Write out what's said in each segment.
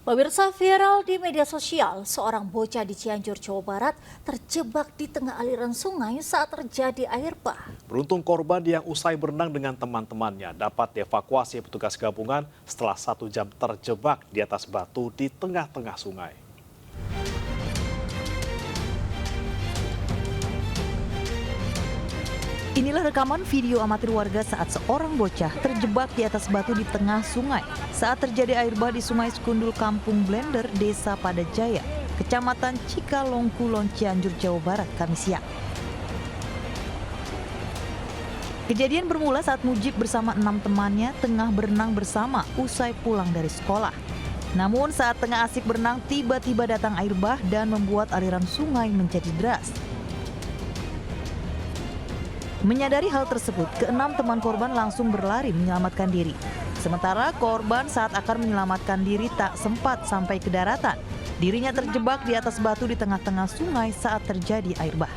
Pemirsa, viral di media sosial, seorang bocah di Cianjur, Jawa Barat terjebak di tengah aliran sungai saat terjadi air bah. Beruntung korban yang usai berenang dengan teman-temannya dapat dievakuasi petugas gabungan setelah 1 jam terjebak di atas batu di tengah-tengah sungai. Inilah rekaman video amatir warga saat seorang bocah terjebak di atas batu di tengah sungai saat terjadi air bah di Sungai Sekundul Kampung Blender, Desa Padajaya, Kecamatan Cikalongkulon, Cianjur, Jawa Barat, Kamis siang. Kejadian bermula saat Mujib bersama 6 temannya tengah berenang bersama usai pulang dari sekolah. Namun saat tengah asik berenang, tiba-tiba datang air bah dan membuat aliran sungai menjadi deras. Menyadari hal tersebut, ke-6 teman korban langsung berlari menyelamatkan diri. Sementara korban saat akan menyelamatkan diri tak sempat sampai ke daratan. Dirinya terjebak di atas batu di tengah-tengah sungai saat terjadi air bah.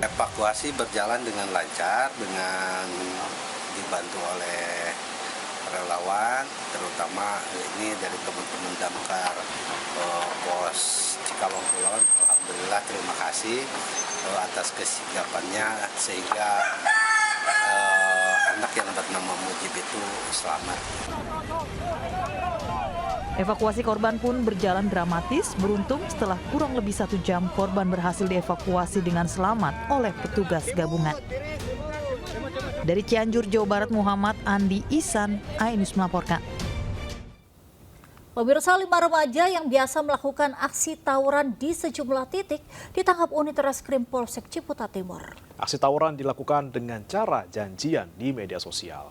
Evakuasi berjalan dengan lancar dengan dibantu oleh relawan, terutama ini dari teman-teman damkar Pos Cikalongkulon. Alhamdulillah, terima kasih atas kesigapannya sehingga anak yang bernama Mujib itu selamat. Evakuasi korban pun berjalan dramatis. Beruntung setelah kurang lebih 1 jam korban berhasil dievakuasi dengan selamat oleh petugas gabungan. Dari Cianjur, Jawa Barat, Muhammad Andi Ihsan, Ainus melaporkan. Pemirsa, 5 remaja yang biasa melakukan aksi tawuran di sejumlah titik ditangkap unit Reskrim Polsek Ciputat Timur. Aksi tawuran dilakukan dengan cara janjian di media sosial.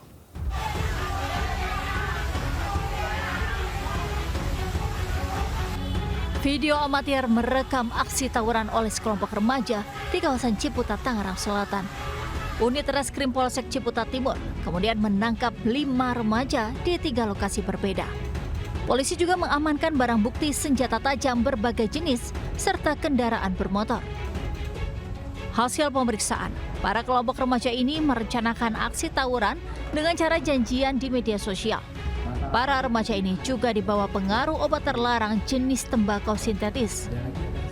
Video amatir merekam aksi tawuran oleh sekelompok remaja di kawasan Ciputat, Tangerang Selatan. Unit Reskrim Polsek Ciputat Timur kemudian menangkap 5 remaja di 3 lokasi berbeda. Polisi juga mengamankan barang bukti senjata tajam berbagai jenis serta kendaraan bermotor. Hasil pemeriksaan, para kelompok remaja ini merencanakan aksi tawuran dengan cara janjian di media sosial. Para remaja ini juga dibawa pengaruh obat terlarang jenis tembakau sintetis.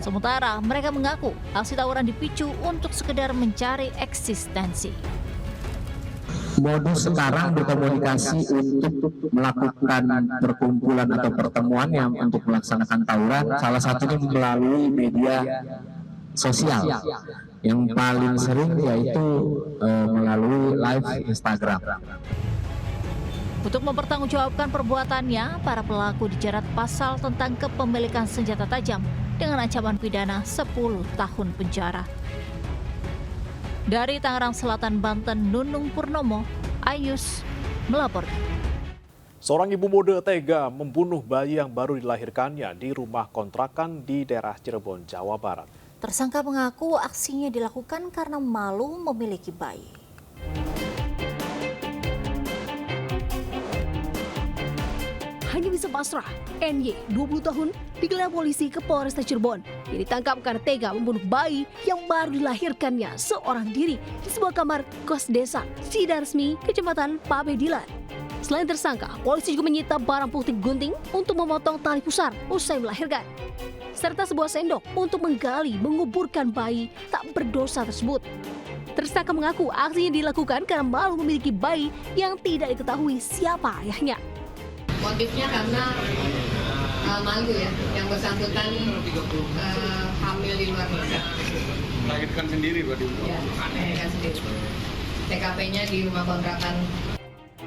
Sementara mereka mengaku aksi tawuran dipicu untuk sekedar mencari eksistensi. Modus sekarang berkomunikasi untuk melakukan perkumpulan atau pertemuan yang untuk melaksanakan tawuran, salah satunya melalui media sosial. Yang paling sering yaitu melalui live Instagram. Untuk mempertanggungjawabkan perbuatannya, para pelaku dijerat pasal tentang kepemilikan senjata tajam dengan ancaman pidana 10 tahun penjara. Dari Tangerang Selatan, Banten, Nunung Purnomo, Ayus melaporkan. Seorang ibu muda tega membunuh bayi yang baru dilahirkannya di rumah kontrakan di daerah Cirebon, Jawa Barat. Tersangka mengaku aksinya dilakukan karena malu memiliki bayi. Hanya bisa pasrah, NY, 20 tahun, digelar polisi ke Polresta Cirebon. Dia ditangkap karena tega membunuh bayi yang baru dilahirkannya seorang diri di sebuah kamar kos desa Sidaresmi, Kecamatan Pabedilan. Selain tersangka, polisi juga menyita barang bukti gunting untuk memotong tali pusar usai melahirkan, serta sebuah sendok untuk menggali menguburkan bayi tak berdosa tersebut. Tersangka mengaku aksinya dilakukan karena malu memiliki bayi yang tidak diketahui siapa ayahnya. Motifnya karena malu ya, yang bersangkutan hamil di luar nikah. Melahirkan sendiri berarti? Ya, melahirkan sendiri. TKP-nya di rumah kontrakan.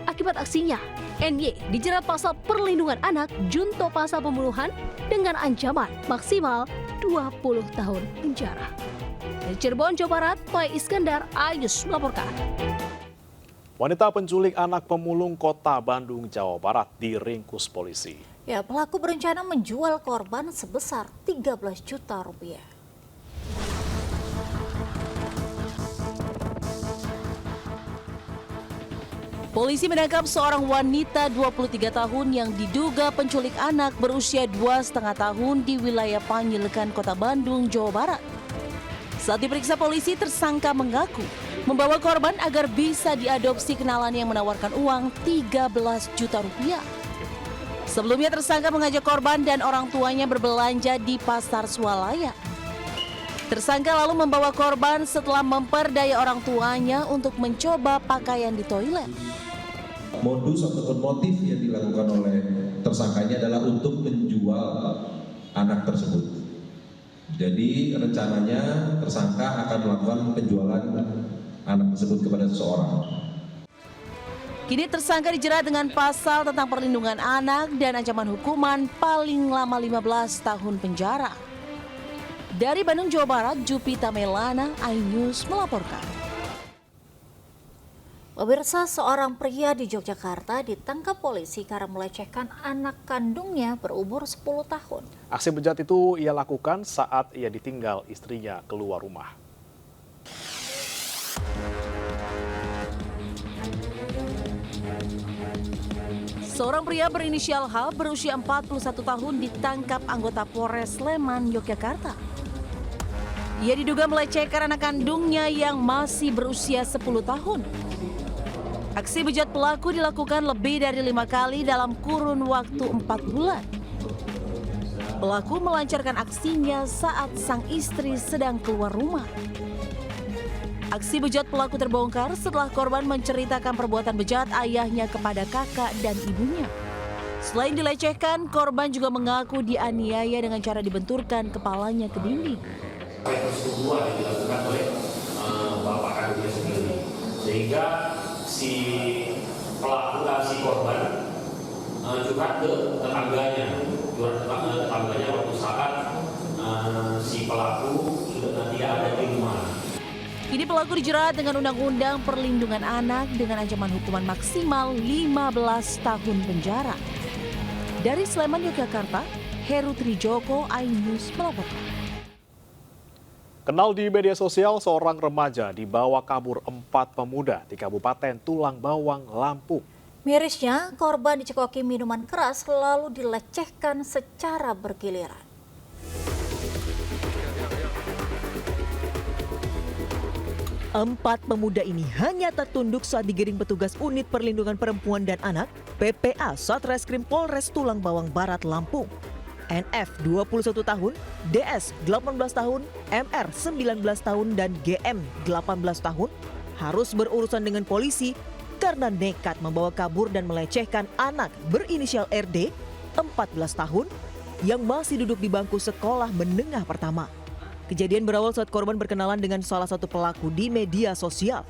Akibat aksinya, NY dijerat pasal perlindungan anak junto pasal pembunuhan dengan ancaman maksimal 20 tahun penjara. Dari Cirebon, Jawa Barat, Toy Iskandar, Ayus melaporkan. Wanita penculik anak pemulung Kota Bandung, Jawa Barat diringkus polisi. Ya, pelaku berencana menjual korban sebesar 13 juta rupiah. Polisi menangkap seorang wanita 23 tahun yang diduga penculik anak berusia 2,5 tahun di wilayah Panjelekan, Kota Bandung, Jawa Barat. Saat diperiksa polisi, tersangka mengaku membawa korban agar bisa diadopsi kenalan yang menawarkan uang 13 juta rupiah. Sebelumnya tersangka mengajak korban dan orang tuanya berbelanja di Pasar Swalaya. Tersangka lalu membawa korban setelah memperdaya orang tuanya untuk mencoba pakaian di toilet. Modus ataupun motif yang dilakukan oleh tersangka ini adalah untuk menjual anak tersebut. Jadi rencananya tersangka akan melakukan penjualan anak tersebut kepada seseorang. Kini tersangka dijerat dengan pasal tentang perlindungan anak dan ancaman hukuman paling lama 15 tahun penjara. Dari Bandung, Jawa Barat, Jupita Melana, iNews melaporkan. Pemirsa, seorang pria di Yogyakarta ditangkap polisi karena melecehkan anak kandungnya berumur 10 tahun. Aksi bejat itu ia lakukan saat ia ditinggal istrinya keluar rumah. Seorang pria berinisial H berusia 41 tahun ditangkap anggota Polres Sleman, Yogyakarta. Ia diduga melecehkan anak kandungnya yang masih berusia 10 tahun. Aksi bejat pelaku dilakukan lebih dari 5 kali dalam kurun waktu 4 bulan. Pelaku melancarkan aksinya saat sang istri sedang keluar rumah. Aksi bejat pelaku terbongkar setelah korban menceritakan perbuatan bejat ayahnya kepada kakak dan ibunya. Selain dilecehkan, korban juga mengaku dianiaya dengan cara dibenturkan kepalanya ke dinding. Persetubuhan yang dilakukan oleh bapak kandungnya sendiri, sehingga si pelaku si korban curhat ke tetangganya waktu saat si pelaku sudah tidak ada di rumah. Kini pelaku dijerat dengan Undang-Undang Perlindungan Anak dengan ancaman hukuman maksimal 15 tahun penjara. Dari Sleman, Yogyakarta, Heru Trijoko, iNews melaporkan. Kenal di media sosial, seorang remaja dibawa kabur 4 pemuda di Kabupaten Tulang Bawang, Lampung. Mirisnya, korban dicekoki minuman keras lalu dilecehkan secara bergiliran. Empat pemuda ini hanya tertunduk saat digiring petugas Unit Perlindungan Perempuan dan Anak PPA Satreskrim Polres Tulang Bawang Barat, Lampung. NF 21 tahun, DS 18 tahun, MR 19 tahun, dan GM 18 tahun harus berurusan dengan polisi karena nekat membawa kabur dan melecehkan anak berinisial RD 14 tahun yang masih duduk di bangku sekolah menengah pertama. Kejadian berawal saat korban berkenalan dengan salah satu pelaku di media sosial.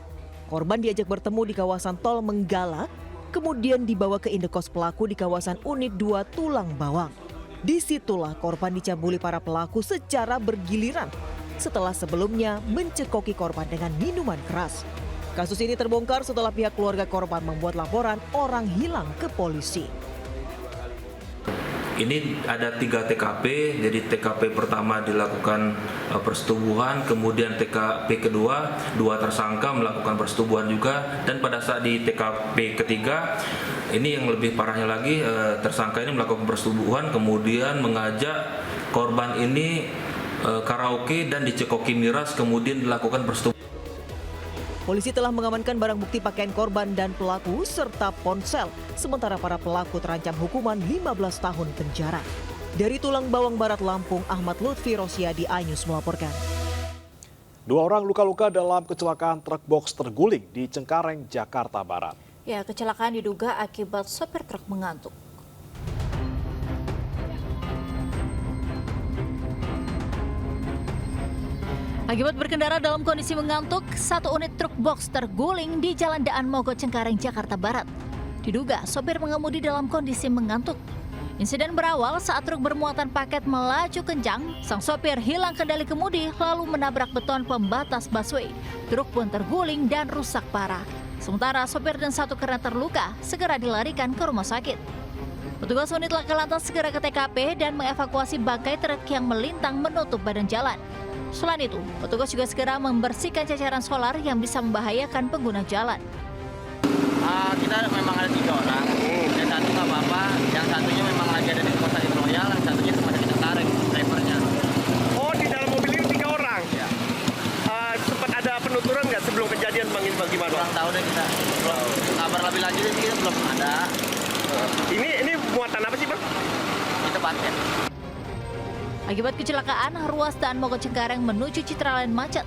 Korban diajak bertemu di kawasan Tol Menggala, kemudian dibawa ke indekos pelaku di kawasan Unit 2 Tulang Bawang. Disitulah korban dicambuli para pelaku secara bergiliran setelah sebelumnya mencekoki korban dengan minuman keras. Kasus ini terbongkar setelah pihak keluarga korban membuat laporan orang hilang ke polisi. Ini ada 3 TKP, jadi TKP pertama dilakukan persetubuhan, kemudian TKP kedua, 2 tersangka melakukan persetubuhan juga, dan pada saat di TKP ketiga, ini yang lebih parahnya lagi, tersangka ini melakukan persetubuhan, kemudian mengajak korban ini karaoke dan dicekoki miras, kemudian dilakukan persetubuhan. Polisi telah mengamankan barang bukti pakaian korban dan pelaku serta ponsel, sementara para pelaku terancam hukuman 15 tahun penjara. Dari Tulang Bawang Barat, Lampung, Ahmad Lutfi Rosyadi, iNews melaporkan. 2 orang luka-luka dalam kecelakaan truk box terguling di Cengkareng, Jakarta Barat. Ya, kecelakaan diduga akibat sopir truk mengantuk. Akibat berkendara dalam kondisi mengantuk, 1 unit truk box terguling di Jalan Daan Mogot, Cengkareng, Jakarta Barat. Diduga sopir mengemudi dalam kondisi mengantuk. Insiden berawal saat truk bermuatan paket melaju kencang, sang sopir hilang kendali kemudi lalu menabrak beton pembatas busway. Truk pun terguling dan rusak parah. Sementara sopir dan 1 kernet terluka segera dilarikan ke rumah sakit. Petugas unit laka lantas segera ke TKP dan mengevakuasi bangkai truk yang melintang menutup badan jalan. Selain itu, petugas juga segera membersihkan ceceran solar yang bisa membahayakan pengguna jalan. Kita memang ada 3 orang, yang 1 nggak apa-apa, yang satunya memang lagi ada di Rumah Sakit Royal, yang satunya di Rumah Sakit Cengkareng, drivernya. Oh, di dalam mobil ini 3 orang? Ya. Sempat ada penuturan nggak sebelum kejadian, Bang? Bagaimana? Kurang tahu deh kita. Kabar lebih lanjut kita belum ada. Ini muatan apa sih, Bang? paten. Akibat kecelakaan, ruas daan Mogot Cengkareng menuju Citraland macet.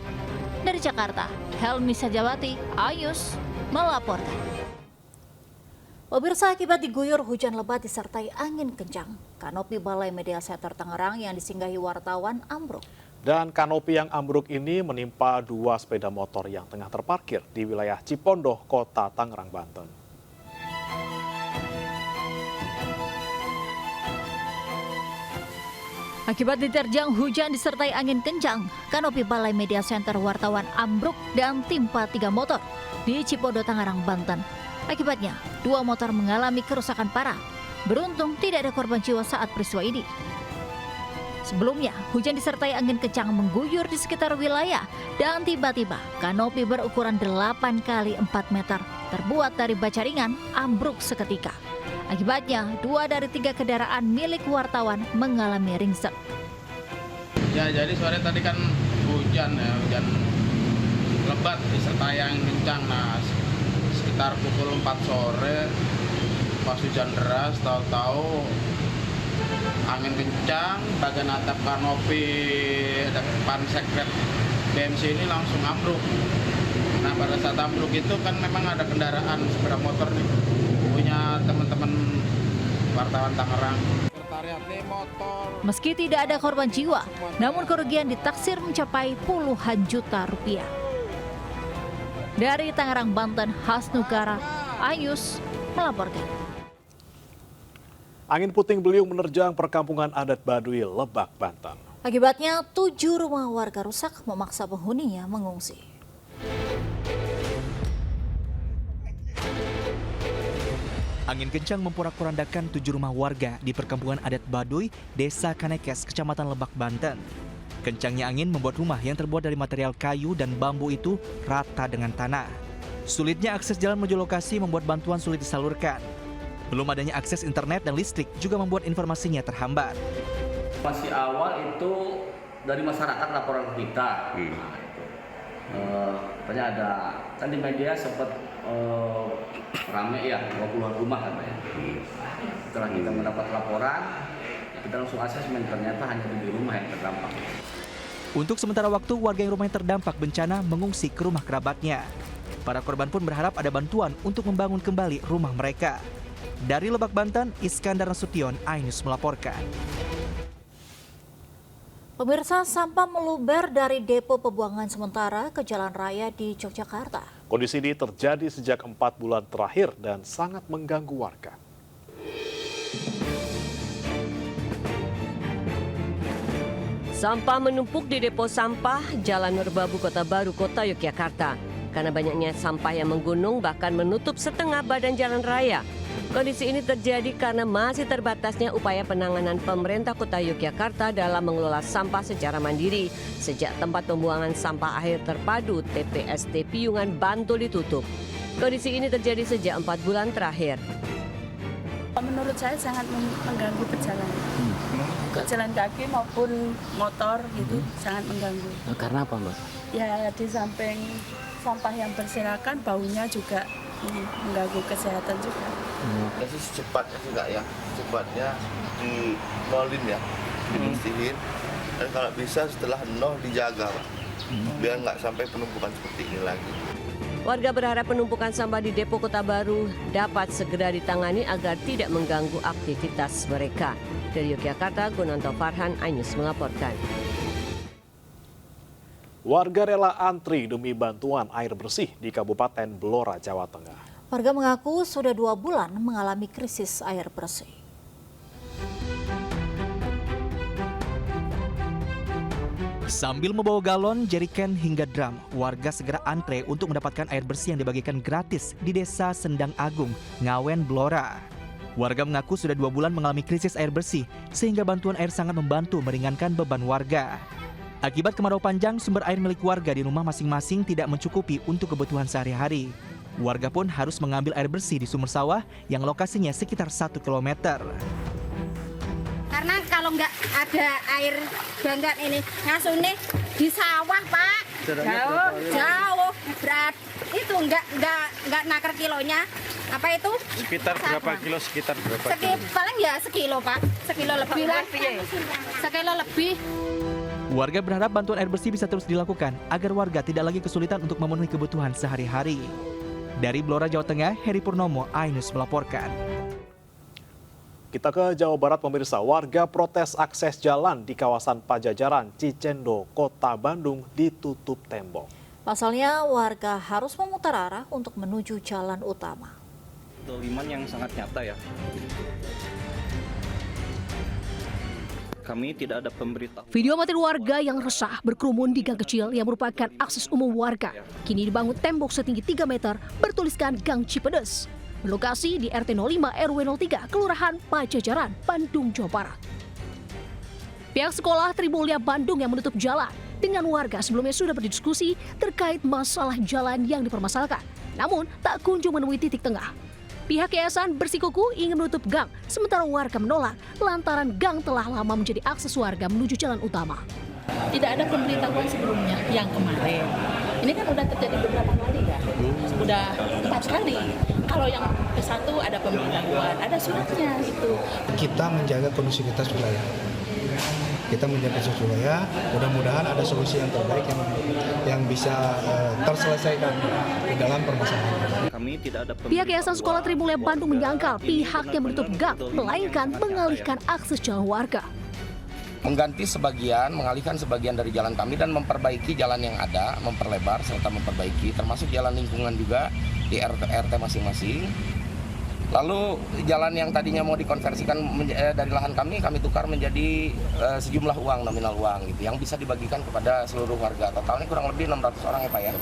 Dari Jakarta, Helmi Sajawati, Ayus, melaporkan. Pemirsa, akibat diguyur hujan lebat disertai angin kencang, kanopi Balai Media Center Tangerang yang disinggahi wartawan ambruk. Dan kanopi yang ambruk ini menimpa 2 sepeda motor yang tengah terparkir di wilayah Cipondoh, Kota Tangerang, Banten. Akibat diterjang hujan disertai angin kencang, kanopi Balai Media Center wartawan ambruk dan timpa 3 motor di Cipondoh, Tangerang, Banten. Akibatnya, 2 motor mengalami kerusakan parah. Beruntung tidak ada korban jiwa saat peristiwa ini. Sebelumnya, hujan disertai angin kencang mengguyur di sekitar wilayah dan tiba-tiba kanopi berukuran 8 kali 4 meter terbuat dari baja ringan ambruk seketika. Akibatnya, 2 dari 3 kendaraan milik wartawan mengalami ringsek. Ya, jadi sore tadi kan hujan lebat disertai angin kencang. Nah, sekitar pukul 4 sore pas hujan deras, tahu-tahu angin kencang, bagian atap kanopi depan sekret BMC ini langsung ambruk. Nah, pada saat ambruk itu kan memang ada kendaraan sepeda motor nih, punya teman-teman wartawan Tangerang. Meski tidak ada korban jiwa, namun kerugian ditaksir mencapai puluhan juta rupiah. Dari Tangerang, Banten, Hasnugara, Ayus melaporkan. Angin puting beliung menerjang perkampungan adat Baduy, Lebak, Banten. Akibatnya 7 rumah warga rusak, memaksa penghuninya mengungsi. Angin kencang memporak-porandakan 7 rumah warga di perkampungan adat Baduy, Desa Kanekes, Kecamatan Lebak, Banten. Kencangnya angin membuat rumah yang terbuat dari material kayu dan bambu itu rata dengan tanah. Sulitnya akses jalan menuju lokasi membuat bantuan sulit disalurkan. Belum adanya akses internet dan listrik juga membuat informasinya terhambat. Masih awal itu dari masyarakat laporan ke kita. Katanya ada, kan di media sempat rame ya, 20-an rumah katanya. Setelah kita mendapat laporan, kita langsung asesmen, ternyata hanya 7 rumah yang terdampak. Untuk sementara waktu, warga yang rumahnya terdampak bencana mengungsi ke rumah kerabatnya. Para korban pun berharap ada bantuan untuk membangun kembali rumah mereka. Dari Lebak, Banten, Iskandar Nasution, iNews melaporkan. Pemirsa, sampah meluber dari depo pembuangan sementara ke jalan raya di Yogyakarta. Kondisi ini terjadi sejak 4 bulan terakhir dan sangat mengganggu warga. Sampah menumpuk di depo sampah Jalan Merbabu, Kota Baru, Kota Yogyakarta. Karena banyaknya sampah yang menggunung bahkan menutup setengah badan jalan raya. Kondisi ini terjadi karena masih terbatasnya upaya penanganan pemerintah Kota Yogyakarta dalam mengelola sampah secara mandiri sejak tempat pembuangan sampah akhir terpadu TPST Piungan Bantul ditutup. Kondisi ini terjadi sejak 4 bulan terakhir. Menurut saya sangat mengganggu perjalanan. Jalan kaki maupun motor gitu sangat mengganggu. Karena apa, Mbak? Ya di samping sampah yang berserakan, baunya juga mengganggu kesehatan juga. Jadi secepatnya juga ya, secepatnya di nolin ya, dibersihin. Dan kalau bisa setelah nol dijaga, Pak. Biar nggak sampai penumpukan seperti ini lagi. Warga berharap penumpukan sampah di depo Kota Baru dapat segera ditangani agar tidak mengganggu aktivitas mereka. Dari Yogyakarta, Gunanto Farhan, iNews melaporkan. Warga rela antri demi bantuan air bersih di Kabupaten Blora, Jawa Tengah. Warga mengaku sudah 2 bulan mengalami krisis air bersih. Sambil membawa galon, jeriken hingga drum, warga segera antre untuk mendapatkan air bersih yang dibagikan gratis di Desa Sendang Agung, Ngawen, Blora. Warga mengaku sudah 2 bulan mengalami krisis air bersih, sehingga bantuan air sangat membantu meringankan beban warga. Akibat kemarau panjang, sumber air milik warga di rumah masing-masing tidak mencukupi untuk kebutuhan sehari-hari. Warga pun harus mengambil air bersih di sumur sawah yang lokasinya sekitar 1 kilometer. Karena kalau nggak ada air bantuan ini, ngasuh nih di sawah, Pak. Jauh, berat. Itu enggak nakar kilonya. Apa itu? Sekitar berapa kilo? Paling ya sekilo, Pak. Sekilo lebih lah. Sekilo lebih. Warga berharap bantuan air bersih bisa terus dilakukan agar warga tidak lagi kesulitan untuk memenuhi kebutuhan sehari-hari. Dari Blora, Jawa Tengah, Heri Purnomo, iNews melaporkan. Kita ke Jawa Barat, pemirsa. Warga protes akses jalan di kawasan Pajajaran, Cicendo, Kota Bandung ditutup tembok. Pasalnya, warga harus memutar arah untuk menuju jalan utama. Doliman yang sangat nyata ya. Kami tidak ada pemberitahuan. Video amatir warga yang resah berkerumun di gang kecil yang merupakan akses umum warga. Kini dibangun tembok setinggi 3 meter bertuliskan Gang Cipedes. Berlokasi di RT 05 RW 03, Kelurahan Pajajaran, Bandung, Jawa Barat. Pihak sekolah Tribulya Bandung yang menutup jalan dengan warga sebelumnya sudah berdiskusi terkait masalah jalan yang dipermasalahkan. Namun tak kunjung menemui titik tengah. Pihak yayasan bersikuku ingin menutup gang, sementara warga menolak lantaran gang telah lama menjadi akses warga menuju jalan utama. Tidak ada pemberitahuan sebelumnya yang kemarin. Ini kan udah terjadi beberapa kali ya, udah 4 kali. Kalau yang ke-1 ada pemberitahuan, ada suratnya itu. Kita menjaga kondusivitas wilayah. Mudah-mudahan ada solusi yang terbaik yang bisa terselesaikan di dalam permasalahan. Kami tidak ada Pihak Yayasan Sekolah Tribulya Bandung menyangkal pihak yang menutup gang, melainkan mengalihkan akses jalan warga. Mengalihkan sebagian dari jalan kami dan memperbaiki jalan yang ada, memperlebar serta memperbaiki, termasuk jalan lingkungan juga di RT masing-masing. Lalu jalan yang tadinya mau dikonversikan dari lahan kami tukar menjadi sejumlah uang, nominal uang gitu, yang bisa dibagikan kepada seluruh warga. Totalnya kurang lebih 600 orang ya Pak ya.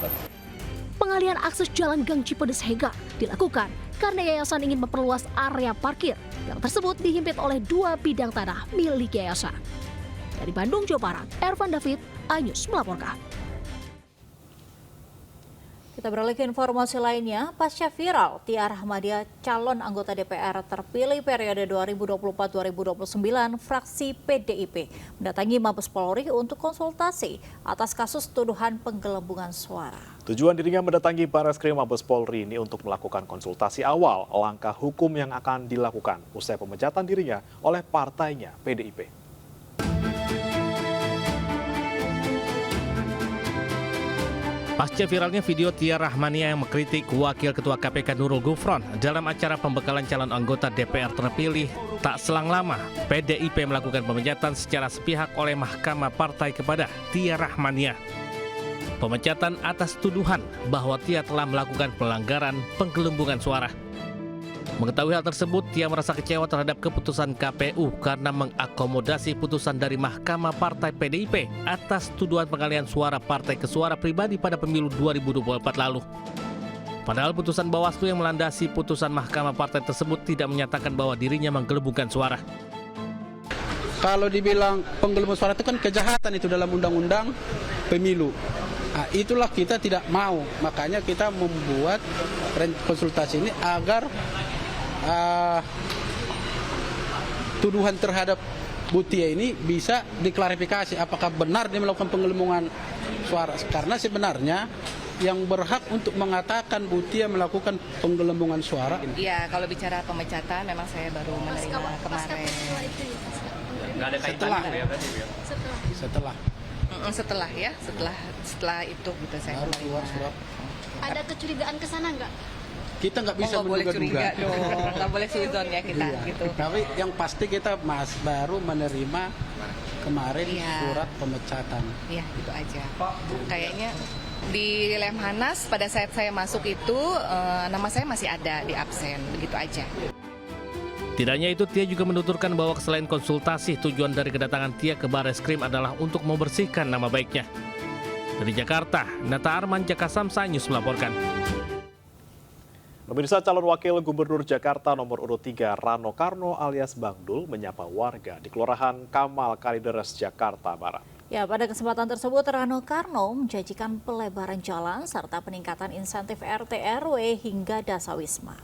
Pengalihan akses jalan Gang Cipedes Hega dilakukan karena yayasan ingin memperluas area parkir yang tersebut dihimpit oleh 2 bidang tanah milik yayasan. Dari Bandung, Jawa Barat, Ervan David, iNews melaporkan. Kita beralih ke informasi lainnya. Pasca viral, Tia Rahmadiah, calon anggota DPR terpilih periode 2024-2029, fraksi PDIP, mendatangi Mabes Polri untuk konsultasi atas kasus tuduhan penggelembungan suara. Tujuan dirinya mendatangi Barreskrim Mabes Polri ini untuk melakukan konsultasi awal langkah hukum yang akan dilakukan usai pemecatan dirinya oleh partainya PDIP. Pasca viralnya video Tia Rahmadiah yang mengkritik Wakil Ketua KPK Nurul Gufron dalam acara pembekalan calon anggota DPR terpilih, tak selang lama PDIP melakukan pemecatan secara sepihak oleh Mahkamah Partai kepada Tia Rahmadiah. Pemecatan atas tuduhan bahwa Tia telah melakukan pelanggaran penggelembungan suara. Mengetahui hal tersebut, Tia merasa kecewa terhadap keputusan KPU karena mengakomodasi putusan dari Mahkamah Partai PDIP atas tuduhan pengalihan suara partai ke suara pribadi pada pemilu 2024 lalu. Padahal putusan Bawaslu yang melandasi putusan Mahkamah Partai tersebut tidak menyatakan bahwa dirinya menggelembungkan suara. Kalau dibilang penggelembungan suara itu kan kejahatan itu dalam undang-undang pemilu. Nah, itulah kita tidak mau, makanya kita membuat konsultasi ini agar tuduhan terhadap Bu Tia ini bisa diklarifikasi apakah benar dia melakukan penggelembungan suara, karena sebenarnya yang berhak untuk mengatakan Bu Tia melakukan penggelembungan suara. Iya, kalau bicara pemecatan memang saya baru menerima kemarin. Nggak ada kaitannya ya tadi ya? Setelah itu gitu saya menerima. Ada kecurigaan ke sana nggak? Kita nggak bisa menduga-duga dong, nggak boleh suzon ya kita gitu. Tapi yang pasti kita baru menerima kemarin surat pemecatan. Iya, itu aja. Kayaknya di Lemhanas pada saat saya masuk itu nama saya masih ada di absen, begitu aja. Tidak hanya itu, Tia juga menuturkan bahwa selain konsultasi, tujuan dari kedatangan Tia ke Barreskrim adalah untuk membersihkan nama baiknya. Dari Jakarta, Nata Arman, Jakasamsa, News melaporkan. Pemirsa, calon wakil gubernur Jakarta nomor urut 3 Rano Karno alias Bang Dul menyapa warga di Kelurahan Kamal Kalideres, Jakarta Barat. Ya, pada kesempatan tersebut Rano Karno menjanjikan pelebaran jalan serta peningkatan insentif RT RW hingga Dasawisma.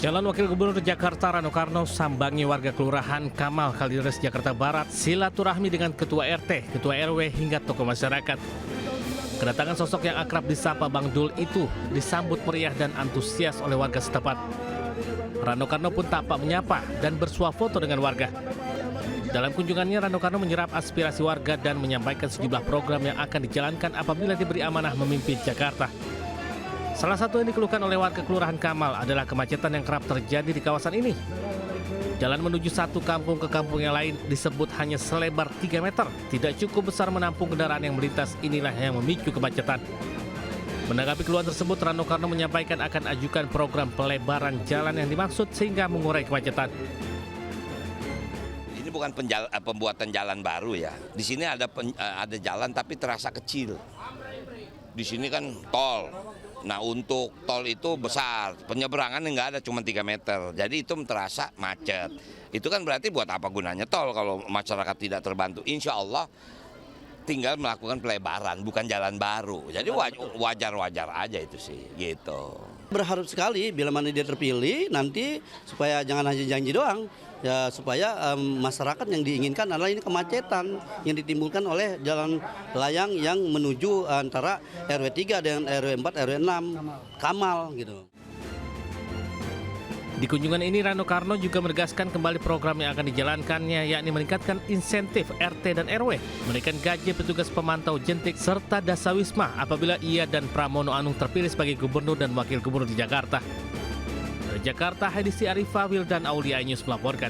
Calon Wakil Gubernur Jakarta Rano Karno sambangi warga Kelurahan Kamal, Kalideres, Jakarta Barat silaturahmi dengan Ketua RT, Ketua RW hingga tokoh masyarakat. Kedatangan sosok yang akrab disapa Bang Dul itu disambut meriah dan antusias oleh warga setempat. Rano Karno pun tampak menyapa dan bersuah foto dengan warga. Dalam kunjungannya, Rano Karno menyerap aspirasi warga dan menyampaikan sejumlah program yang akan dijalankan apabila diberi amanah memimpin Jakarta. Salah satu yang dikeluhkan oleh warga Kelurahan Kamal adalah kemacetan yang kerap terjadi di kawasan ini. Jalan menuju satu kampung ke kampung yang lain disebut hanya selebar 3 meter. Tidak cukup besar menampung kendaraan yang melintas, inilah yang memicu kemacetan. Menanggapi keluhan tersebut, Rano Karno menyampaikan akan ajukan program pelebaran jalan yang dimaksud sehingga mengurai kemacetan. Ini bukan pembuatan jalan baru ya. Di sini ada jalan tapi terasa kecil. Di sini kan tol. Nah, untuk tol itu besar, penyeberangan nggak ada, cuma 3 meter. Jadi itu terasa macet. Itu kan berarti buat apa gunanya tol kalau masyarakat tidak terbantu. Insya Allah tinggal melakukan pelebaran, bukan jalan baru. Jadi wajar-wajar aja itu sih, gitu. Berharap sekali bila mana dia terpilih nanti supaya jangan hanya janji doang. Ya, supaya masyarakat yang diinginkan adalah ini kemacetan yang ditimbulkan oleh jalan layang yang menuju antara RW 3 dengan RW 4, RW 6, Kamal gitu. Di kunjungan ini, Rano Karno juga menegaskan kembali program yang akan dijalankannya, yakni meningkatkan insentif RT dan RW, menaikkan gaji petugas pemantau jentik, serta dasawisma apabila ia dan Pramono Anung terpilih sebagai gubernur dan wakil gubernur di Jakarta. Dari Jakarta, Hadisti Arifah, Wildan Aulia News melaporkan.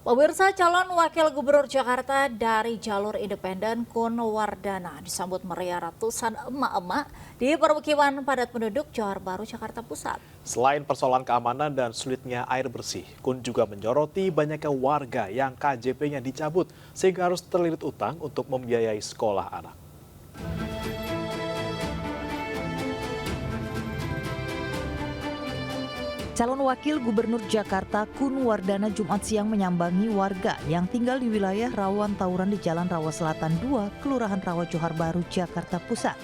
Pemirsa, calon wakil gubernur Jakarta dari jalur independen Kun Wardana disambut meriah ratusan emak-emak di permukiman padat penduduk Johar Baru, Jakarta Pusat. Selain persoalan keamanan dan sulitnya air bersih, Kun juga menyoroti banyaknya warga yang KJP-nya dicabut sehingga harus terlilit utang untuk membiayai sekolah anak. Calon Wakil Gubernur Jakarta Kun Wardana Jumat siang menyambangi warga yang tinggal di wilayah rawan tawuran di Jalan Rawa Selatan 2, Kelurahan Rawa Johar Baru, Jakarta Pusat.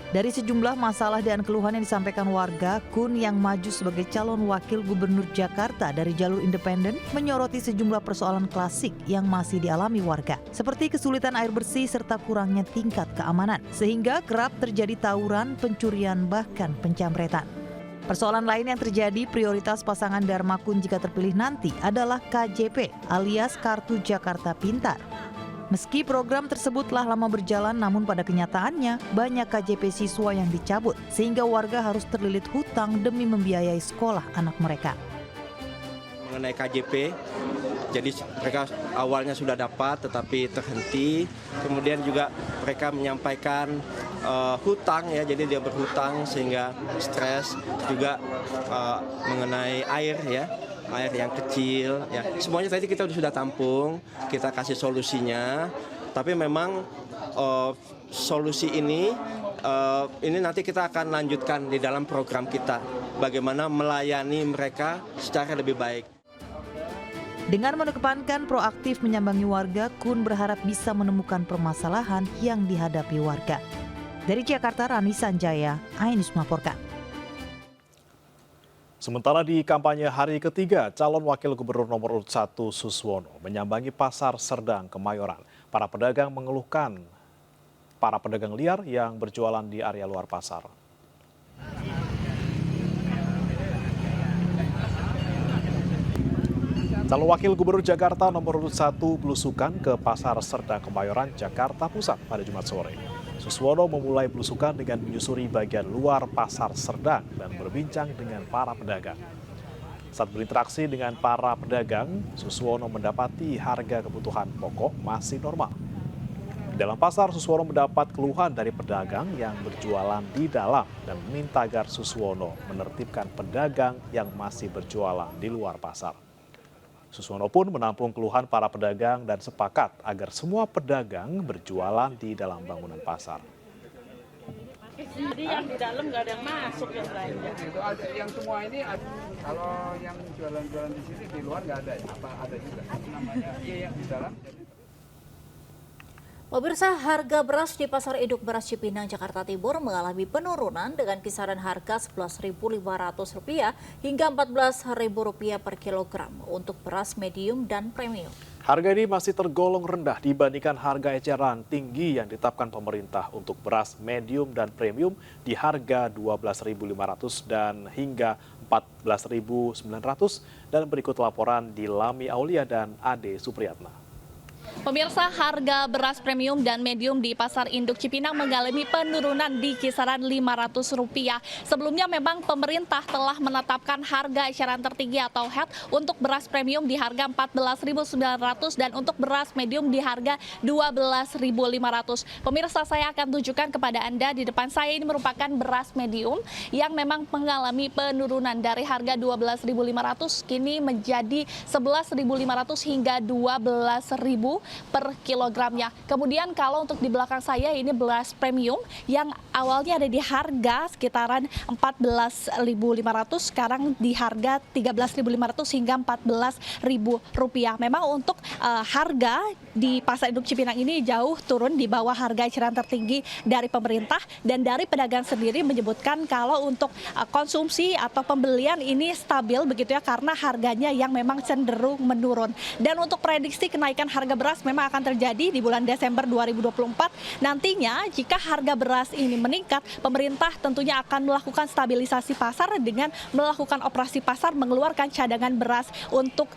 Dari sejumlah masalah dan keluhan yang disampaikan warga, Kun yang maju sebagai calon Wakil Gubernur Jakarta dari jalur independen menyoroti sejumlah persoalan klasik yang masih dialami warga, seperti kesulitan air bersih serta kurangnya tingkat keamanan, sehingga kerap terjadi tawuran, pencurian, bahkan penjamretan. Persoalan lain yang terjadi prioritas pasangan Dharma Kun jika terpilih nanti adalah KJP alias Kartu Jakarta Pintar. Meski program tersebut telah lama berjalan, namun pada kenyataannya banyak KJP siswa yang dicabut sehingga warga harus terlilit hutang demi membiayai sekolah anak mereka. Mengenai KJP, jadi mereka awalnya sudah dapat tetapi terhenti, kemudian juga mereka menyampaikan hutang ya, jadi dia berhutang sehingga stres, juga mengenai air ya, air yang kecil ya, semuanya tadi kita sudah tampung, kita kasih solusinya, tapi memang solusi ini nanti kita akan lanjutkan di dalam program kita, bagaimana melayani mereka secara lebih baik. Dengan mengedepankan proaktif menyambangi warga, Kun berharap bisa menemukan permasalahan yang dihadapi warga. Dari Jakarta, Rani Sanjaya, iNews melaporkan. Sementara di kampanye hari ketiga, calon wakil gubernur nomor urut 1 Suswono menyambangi Pasar Serdang, Kemayoran. Para pedagang mengeluhkan para pedagang liar yang berjualan di area luar pasar. Calon wakil gubernur Jakarta nomor urut 1 belusukan ke Pasar Serdang, Kemayoran, Jakarta Pusat pada Jumat sore. Suswono memulai belusukan dengan menyusuri bagian luar Pasar Serdang dan berbincang dengan para pedagang. Saat berinteraksi dengan para pedagang, Suswono mendapati harga kebutuhan pokok masih normal. Di dalam pasar, Suswono mendapat keluhan dari pedagang yang berjualan di dalam dan meminta agar Suswono menertibkan pedagang yang masih berjualan di luar pasar. Suswono pun menampung keluhan para pedagang dan sepakat agar semua pedagang berjualan di dalam bangunan pasar. Jadi yang di dalam nggak ada yang masuk yang lainnya. Itu ada yang semua ini, kalau yang jualan-jualan di sini di luar nggak ada, apa ada juga namanya? Iya yang di dalam. Pemirsa, harga beras di Pasar Induk Beras Cipinang, Jakarta Timur mengalami penurunan dengan kisaran harga Rp11.500 hingga Rp14.000 per kilogram untuk beras medium dan premium. Harga ini masih tergolong rendah dibandingkan harga eceran tinggi yang ditetapkan pemerintah untuk beras medium dan premium di harga Rp12.500 dan hingga Rp14.900, dan berikut laporan di Lami Aulia dan Ade Supriyatna. Pemirsa, harga beras premium dan medium di Pasar Induk Cipinang mengalami penurunan di kisaran Rp500. Sebelumnya memang pemerintah telah menetapkan harga eceran tertinggi atau HET untuk beras premium di harga Rp14.900 dan untuk beras medium di harga Rp12.500. Pemirsa, saya akan tunjukkan kepada Anda di depan saya ini merupakan beras medium yang memang mengalami penurunan dari harga Rp12.500 kini menjadi Rp11.500 hingga Rp12.000 per kilogramnya. Kemudian kalau untuk di belakang saya ini beras premium yang awalnya ada di harga sekitaran Rp14.500, sekarang di harga Rp13.500 hingga Rp14.000. Memang untuk harga di Pasar Induk Cipinang ini jauh turun di bawah harga eceran tertinggi dari pemerintah, dan dari pedagang sendiri menyebutkan kalau untuk konsumsi atau pembelian ini stabil begitu ya, karena harganya yang memang cenderung menurun. Dan untuk prediksi kenaikan harga beras memang akan terjadi di bulan Desember 2024. Nantinya jika harga beras ini meningkat, pemerintah tentunya akan melakukan stabilisasi pasar dengan melakukan operasi pasar, mengeluarkan cadangan beras untuk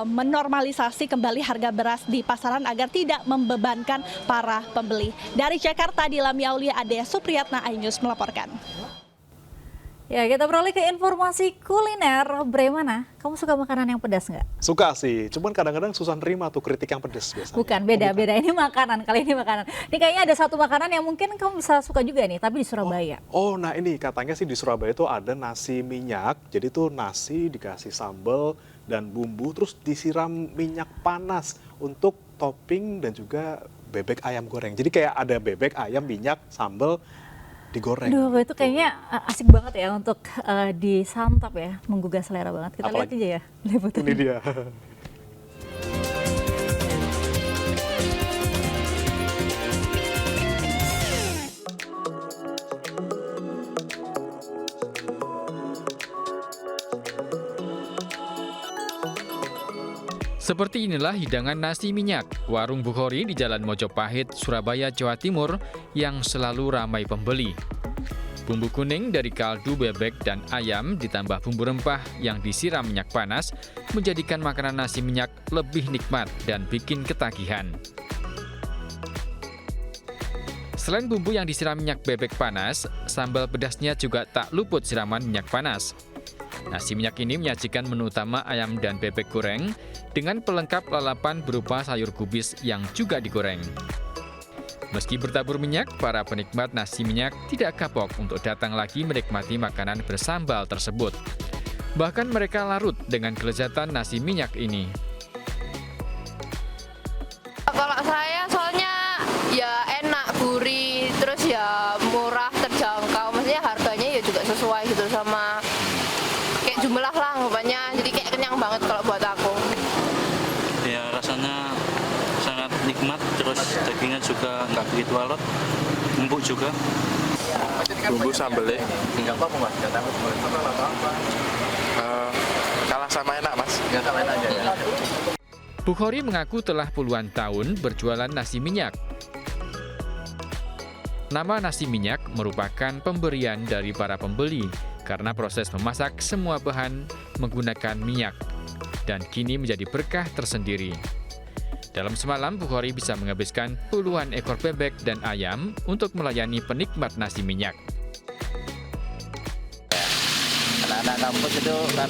menormalisasi kembali harga beras di pasaran agar tidak membebankan para pembeli. Dari Jakarta, di Lami Aulia, Ade Supriyatna, iNews melaporkan. Ya, kita beralih ke informasi kuliner. Bremana, kamu suka makanan yang pedas nggak? Suka sih, cuman kadang-kadang susah nerima tuh kritik yang pedas biasanya. Bukan, beda-beda. Ini makanan, kali ini makanan. Ini kayaknya ada satu makanan yang mungkin kamu bisa suka juga nih, tapi di Surabaya. Oh, nah ini katanya sih di Surabaya itu ada nasi minyak. Jadi tuh nasi dikasih sambal dan bumbu, terus disiram minyak panas untuk topping dan juga bebek ayam goreng. Jadi kayak ada bebek, ayam, minyak, sambal, digoreng. Duh, itu kayaknya asik banget ya untuk disantap ya, menggugah selera banget. Kita lihat aja ya liputan. Ini dia. Seperti inilah hidangan nasi minyak warung Bukhari di Jalan Mojopahit, Surabaya, Jawa Timur yang selalu ramai pembeli. Bumbu kuning dari kaldu bebek dan ayam ditambah bumbu rempah yang disiram minyak panas menjadikan makanan nasi minyak lebih nikmat dan bikin ketagihan. Selain bumbu yang disiram minyak bebek panas, sambal pedasnya juga tak luput siraman minyak panas. Nasi minyak ini menyajikan menu utama ayam dan bebek goreng dengan pelengkap lalapan berupa sayur kubis yang juga digoreng. Meski bertabur minyak, para penikmat nasi minyak tidak kapok untuk datang lagi menikmati makanan bersambal tersebut. Bahkan mereka larut dengan kelezatan nasi minyak ini. Kalau saya soalnya ya enak, gurih, terus ya murah, terjangkau. Maksudnya harganya ya juga sesuai gitu sama kayak jumlah lah pokoknya, jadi kayak kenyang banget kalau buat aku. Ya rasanya sangat nikmat, terus dagingnya juga nggak begitu alot, empuk juga. Bumbu sambelnya nggak apa-apa mas, nggak takut. Kalah sama enak mas, nggak sama enak aja. Bukhari mengaku telah puluhan tahun berjualan nasi minyak. Nama nasi minyak merupakan pemberian dari para pembeli karena proses memasak semua bahan menggunakan minyak dan kini menjadi berkah tersendiri. Dalam semalam, Bukhari bisa menghabiskan puluhan ekor bebek dan ayam untuk melayani penikmat nasi minyak. Anak-anak kampus itu kan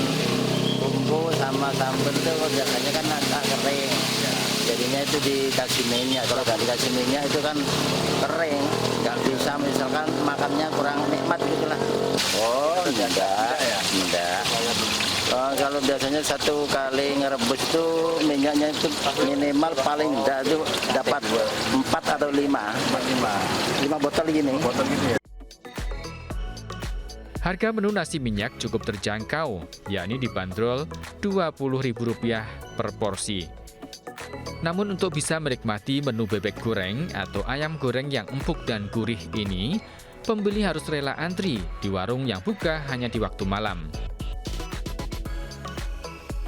bumbu sama sambal itu biasanya kan agak kering. Jadinya itu dikasih minyak. Kalau nggak dikasih minyak itu kan kering, nggak bisa, misalkan makannya kurang nikmat gitulah. Oh, enggak. Kalau biasanya satu kali ngerebus itu minyaknya itu minimal paling enggak itu dapat 4 atau 5 botol gini. Harga menu nasi minyak cukup terjangkau, yakni dibanderol Rp20.000 per porsi. Namun untuk bisa menikmati menu bebek goreng atau ayam goreng yang empuk dan gurih ini, pembeli harus rela antri di warung yang buka hanya di waktu malam.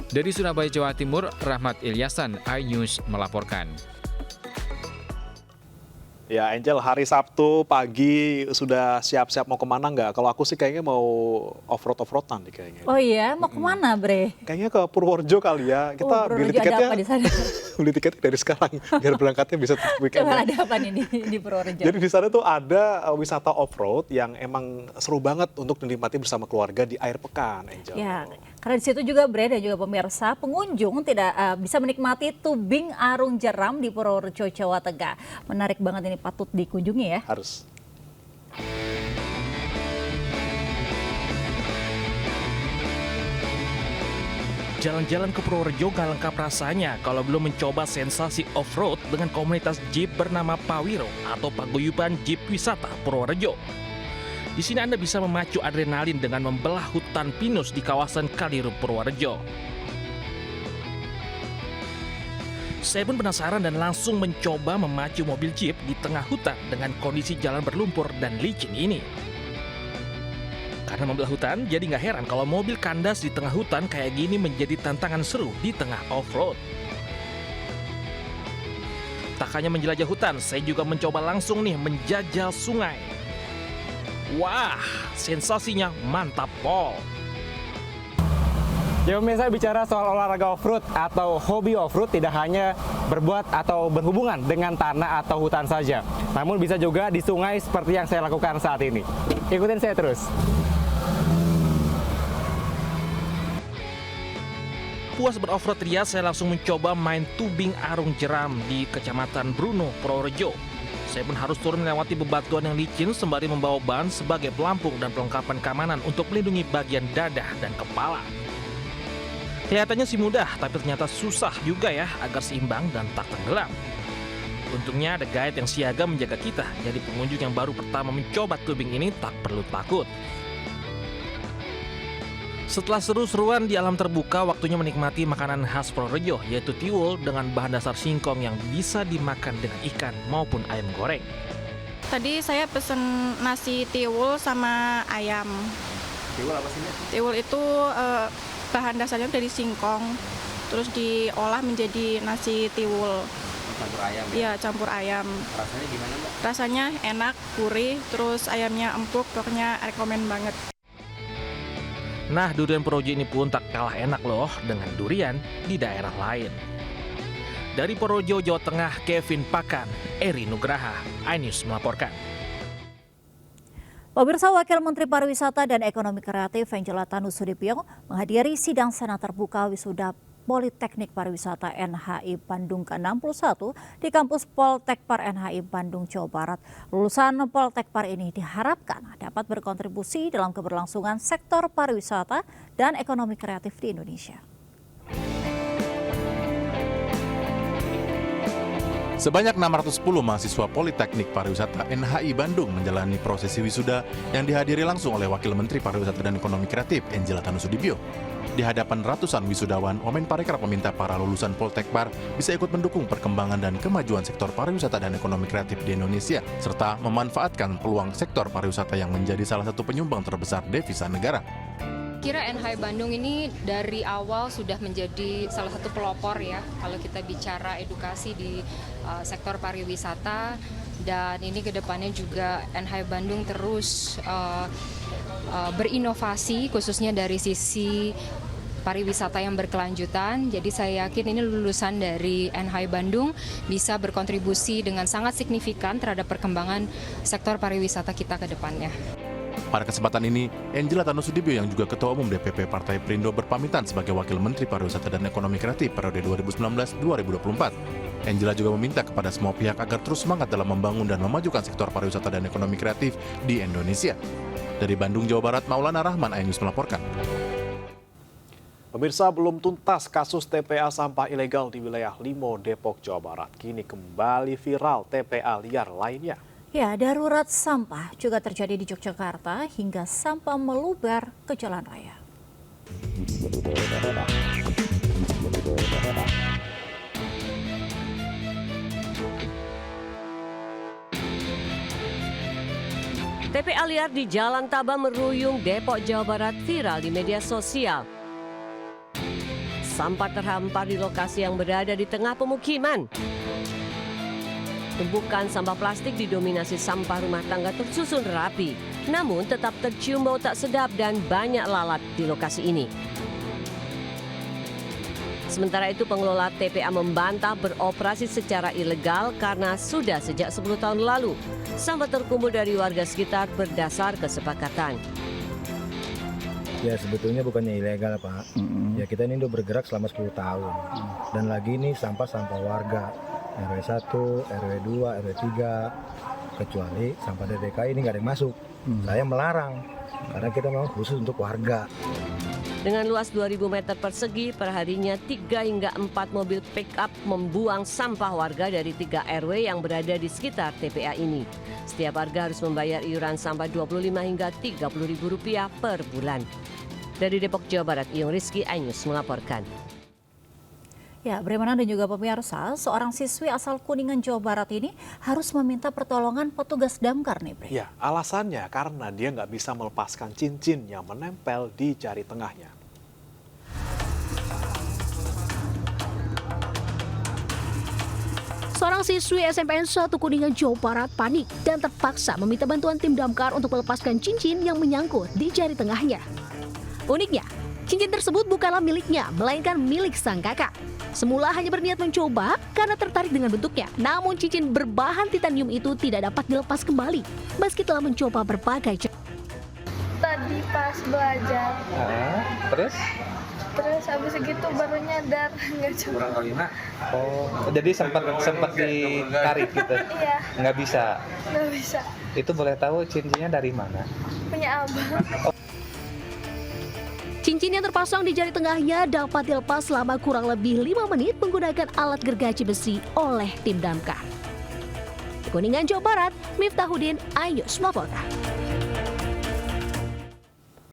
Dari Surabaya, Jawa Timur, Rahmat Ilyasan, iNews melaporkan. Ya, Angel, hari Sabtu pagi sudah siap-siap mau kemana nggak? Kalau aku sih kayaknya mau off-road-off-roadan nih kayaknya. Oh iya, mau kemana, Bre? Kayaknya ke Purworejo kali ya. Kita beli tiketnya, ada apa di sana? beli tiketnya dari sekarang, biar berangkatnya bisa weekend. Coba ada apa nih di Purworejo? Jadi di sana tuh ada wisata off-road yang emang seru banget untuk dinikmati bersama keluarga di akhir pekan, Angel. Ya, karena di situ juga, Bre, dan juga pemirsa, pengunjung tidak bisa menikmati tubing arung jeram di Purworejo, Jawa Tengah. Menarik banget ini, patut dikunjungi ya. Harus. Jalan-jalan ke Purworejo gak lengkap rasanya kalau belum mencoba sensasi off-road dengan komunitas jeep bernama Pawiro atau Paguyuban Jeep Wisata Purworejo. Di sini Anda bisa memacu adrenalin dengan membelah hutan pinus di kawasan Kaliurip, Purworejo. Saya pun penasaran dan langsung mencoba memacu mobil jeep di tengah hutan dengan kondisi jalan berlumpur dan licin ini. Karena membelah hutan, jadi nggak heran kalau mobil kandas di tengah hutan kayak gini menjadi tantangan seru di tengah off-road. Tak hanya menjelajah hutan, saya juga mencoba langsung nih menjajal sungai. Wah, sensasinya mantap pol. Ya pemirsa, bicara soal olahraga off-road atau hobi off-road tidak hanya berbuat atau berhubungan dengan tanah atau hutan saja, namun bisa juga di sungai seperti yang saya lakukan saat ini. Ikutin saya terus. Puas beroff-road ria, saya langsung mencoba main tubing arung jeram di Kecamatan Bruno, Purworejo. Saya pun harus turun melewati bebatuan yang licin sembari membawa ban sebagai pelampung dan perlengkapan keamanan untuk melindungi bagian dada dan kepala. Kelihatannya sih mudah, tapi ternyata susah juga ya agar seimbang dan tak tenggelam. Untungnya ada guide yang siaga menjaga kita, jadi pengunjung yang baru pertama mencoba tubing ini tak perlu takut. Setelah seru-seruan di alam terbuka, waktunya menikmati makanan khas Purworejo, yaitu tiwul dengan bahan dasar singkong yang bisa dimakan dengan ikan maupun ayam goreng. Tadi saya pesen nasi tiwul sama ayam. Tiwul apa sih? Tiwul itu bahan dasarnya dari singkong, terus diolah menjadi nasi tiwul. Campur ayam ya? Iya, campur ayam. Rasanya gimana, Mbak? Rasanya enak, gurih, terus ayamnya empuk, pokoknya rekomen banget. Nah, durian Purworejo ini pun tak kalah enak loh dengan durian di daerah lain. Dari Purworejo, Jawa Tengah, Kevin Pakan, Eri Nugraha, iNews melaporkan. Pemirsa, Wakil Menteri Pariwisata dan Ekonomi Kreatif Angela Tanusudibio menghadiri sidang senat terbuka wisuda Politeknik Pariwisata NHI Bandung ke-61 di kampus Poltekpar NHI Bandung, Jawa Barat. Lulusan Poltekpar ini diharapkan dapat berkontribusi dalam keberlangsungan sektor pariwisata dan ekonomi kreatif di Indonesia. Sebanyak 610 mahasiswa Politeknik Pariwisata NHI Bandung menjalani prosesi wisuda yang dihadiri langsung oleh Wakil Menteri Pariwisata dan Ekonomi Kreatif Angela Tanusudibio. Di hadapan ratusan wisudawan, Womenparekraf meminta para lulusan Poltekpar bisa ikut mendukung perkembangan dan kemajuan sektor pariwisata dan ekonomi kreatif di Indonesia, serta memanfaatkan peluang sektor pariwisata yang menjadi salah satu penyumbang terbesar devisa negara. Kira NHI Bandung ini dari awal sudah menjadi salah satu pelopor ya kalau kita bicara edukasi di sektor pariwisata, dan ini kedepannya juga NHI Bandung terus berinovasi khususnya dari sisi pariwisata yang berkelanjutan. Jadi saya yakin ini lulusan dari NHI Bandung bisa berkontribusi dengan sangat signifikan terhadap perkembangan sektor pariwisata kita ke depannya. Pada kesempatan ini, Angela Tanusudibio yang juga Ketua Umum DPP Partai Perindo berpamitan sebagai Wakil Menteri Pariwisata dan Ekonomi Kreatif periode 2019-2024. Angela juga meminta kepada semua pihak agar terus semangat dalam membangun dan memajukan sektor pariwisata dan ekonomi kreatif di Indonesia. Dari Bandung, Jawa Barat, Maulana Rahman, iNews melaporkan. Pemirsa, belum tuntas kasus TPA sampah ilegal di wilayah Limo, Depok, Jawa Barat. Kini kembali viral TPA liar lainnya. Ya, darurat sampah juga terjadi di Yogyakarta hingga sampah meluber ke jalan raya. TPA liar di Jalan Taba Meruyung, Depok, Jawa Barat viral di media sosial. Sampah terhampar di lokasi yang berada di tengah pemukiman. Tumpukan sampah plastik didominasi sampah rumah tangga tersusun rapi, namun tetap tercium bau tak sedap dan banyak lalat di lokasi ini. Sementara itu pengelola TPA membantah beroperasi secara ilegal karena sudah sejak 10 tahun lalu. Sampah terkumpul dari warga sekitar berdasar kesepakatan. Ya sebetulnya bukannya ilegal Pak. Ya kita ini udah bergerak selama 10 tahun. Dan lagi ini sampah-sampah warga. RW 1, RW 2, RW 3. Kecuali sampah dari DKI ini nggak ada yang masuk. Saya melarang. Karena kita memang khusus untuk warga. Dengan luas 2.000 meter persegi, perharinya 3 hingga 4 mobil pick-up membuang sampah warga dari 3 RW yang berada di sekitar TPA ini. Setiap warga harus membayar iuran sampah Rp25 hingga Rp30.000 per bulan. Dari Depok, Jawa Barat, Iyung Rizky, iNews melaporkan. Ya, Bremana dan juga pemirsa, seorang siswi asal Kuningan, Jawa Barat ini harus meminta pertolongan petugas damkar nih, Bre. Ya, alasannya karena dia nggak bisa melepaskan cincin yang menempel di jari tengahnya. Seorang siswi SMPN 1 Kuningan, Jawa Barat panik dan terpaksa meminta bantuan tim damkar untuk melepaskan cincin yang menyangkut di jari tengahnya. Uniknya, cincin tersebut bukanlah miliknya, melainkan milik sang kakak. Semula hanya berniat mencoba karena tertarik dengan bentuknya. Namun cincin berbahan titanium itu tidak dapat dilepas kembali meski telah mencoba berbagai cara. Tadi pas belajar. Terus habis segitu baru nyadar nggak coba. kurang kali nak. Oh, jadi sempat ditarik gitu. Iya. Nggak bisa. Nggak bisa. Itu boleh tahu cincinnya dari mana? Punya abang. Cincin yang terpasang di jari tengahnya dapat dilepas selama kurang lebih 5 menit menggunakan alat gergaji besi oleh tim damkar. Di Kuningan, Jawa Barat, Miftahudin, iNews melaporkan.